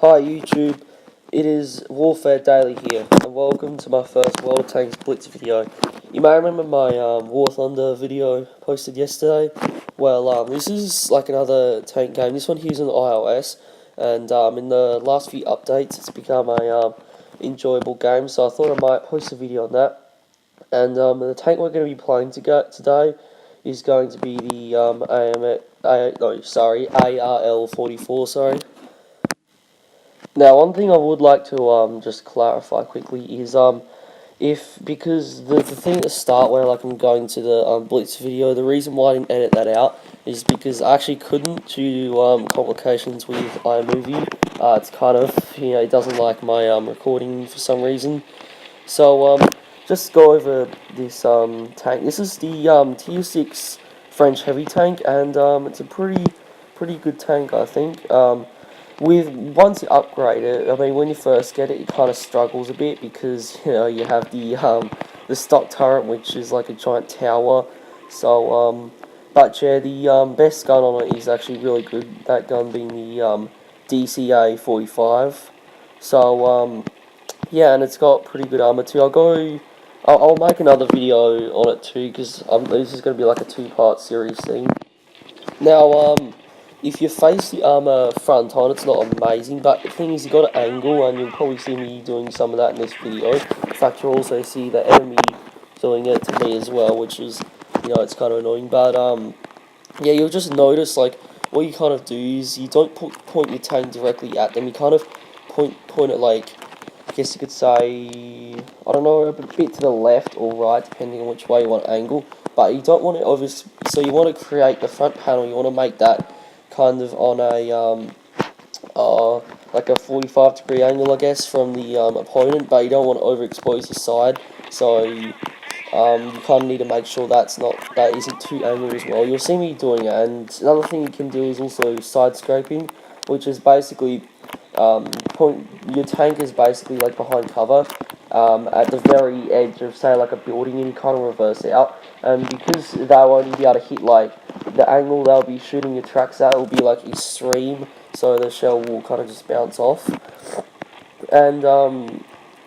Hi YouTube, it is Warfare Daily here, and welcome to my first World of Tanks Blitz video. You may remember my War Thunder video posted yesterday. Well, this is like another tank game. This one here's on iOS, and in the last few updates it's become a enjoyable game, so I thought I might post a video on that. And the tank we're going to be playing today is going to be the ARL 44, sorry. Now, one thing I would like to just clarify quickly is because the thing at the start where like I'm going to the Blitz video, the reason why I didn't edit that out is because I actually couldn't due to complications with iMovie. It's kind of, it doesn't like my recording for some reason. So just go over this tank. This is the Tier 6 French heavy tank, and it's a pretty good tank, I think. Once you upgrade it, I mean, when you first get it, it kind of struggles a bit because you have the stock turret, which is like a giant tower. So but yeah, the best gun on it is actually really good. That gun being the DCA 45. So yeah, and it's got pretty good armor too. I'll make another video on it too because this is going to be like a two-part series thing. Now if you face the armor front on, it's not amazing, but the thing is, you got an angle, and you'll probably see me doing some of that in this video. In fact, you'll also see the enemy doing it to me as well, which is, it's kind of annoying. But yeah, you'll just notice like what you kind of do is you don't point your tank directly at them. You kind of point it like, I guess you could say, I don't know, a bit to the left or right, depending on which way you want to angle. But you don't want it obvious, so you want to create the front panel. You want to make that kind of on a like a 45-degree angle, I guess, from the opponent, but you don't want to overexpose your side, so you kind of need to make sure that isn't too angled as well. You'll see me doing it, and another thing you can do is also side scraping, which is basically your tank is basically like behind cover at the very edge of, say, like a building, and you kind of reverse out, and because they'll only be able to hit like the angle they'll be shooting your tracks at will be like extreme, so the shell will kind of just bounce off. And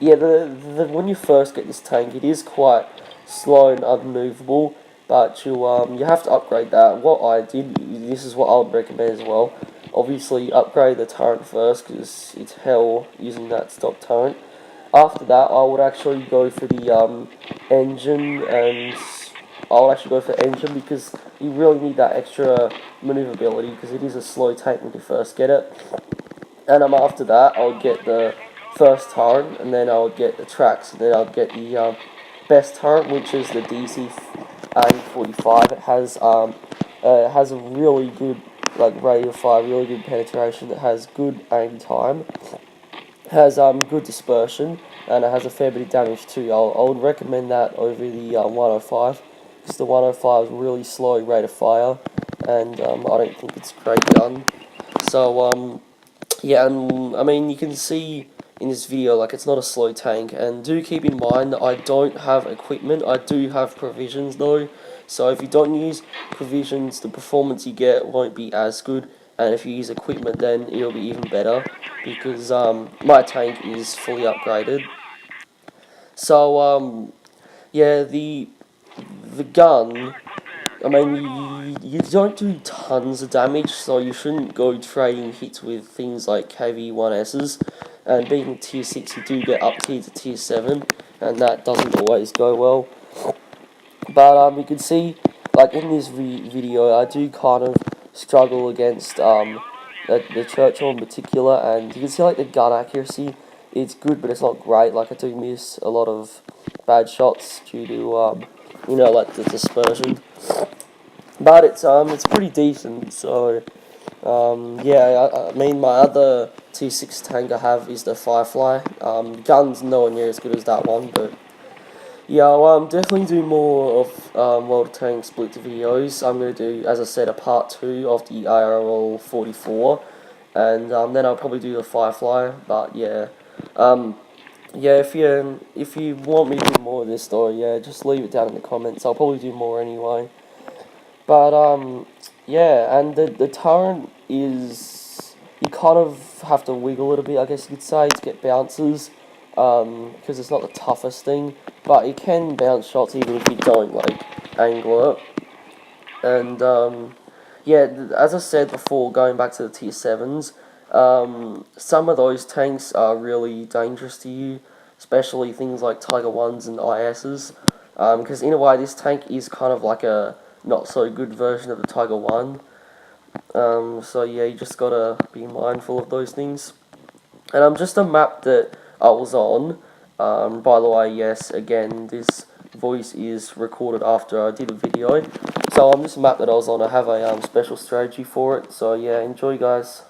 yeah, when you first get this tank, it is quite slow and unmovable, but you have to upgrade that. What I did, this is what I would recommend as well. Obviously, upgrade the turret first because it's hell using that stock turret. After that, I would actually go for the engine, and I would actually go for engine because you really need that extra maneuverability because it is a slow tank when you first get it. And after that, I'll get the first turret, and then I'll get the tracks, and then I'll get the best turret, which is the DC-45. It has a really good like rate of fire, really good penetration. It has good aim time, has good dispersion, and it has a fair bit of damage too. I would recommend that over the 105, because the 105 is really slow rate of fire, and I don't think it's a great gun. So yeah, and I mean, you can see in this video, like, it's not a slow tank, and do keep in mind that I don't have equipment. I do have provisions though, so if you don't use provisions, the performance you get won't be as good, and if you use equipment, then it'll be even better, because my tank is fully upgraded. So yeah, the gun, I mean, you don't do tons of damage, so you shouldn't go trading hits with things like KV-1Ss, and being tier 6 you do get up tier to tier 7, and that doesn't always go well. But you can see, like in this video, I do kind of struggle against the Churchill in particular, and you can see like the gun accuracy, it's good but it's not great. Like, I do miss a lot of bad shots due to like the dispersion. But it's pretty decent, so yeah, I mean, my other T6 tank I have is the Firefly. Gun's nowhere near as good as that one, but yeah, I'll definitely do more of World of Tanks Blitz videos. I'm going to do, as I said, a part 2 of the IRL 44, and then I'll probably do the Firefly. But yeah, yeah, if you want me to do more of this story, yeah, just leave it down in the comments. I'll probably do more anyway. But yeah, and the turret is, you kind of have to wiggle it a bit, I guess you could say, to get bounces, because it's not the toughest thing, but it can bounce shots even if you don't, like, angle it. And, yeah, as I said before, going back to the tier 7s, some of those tanks are really dangerous to you, especially things like Tiger 1s and ISs, because in a way this tank is kind of like a not so good version of the Tiger 1. So yeah, you just gotta be mindful of those things. And just a map that I was on, by the way, yes, again, this voice is recorded after I did a video. So on this map that I was on, I have a special strategy for it. So yeah, enjoy guys.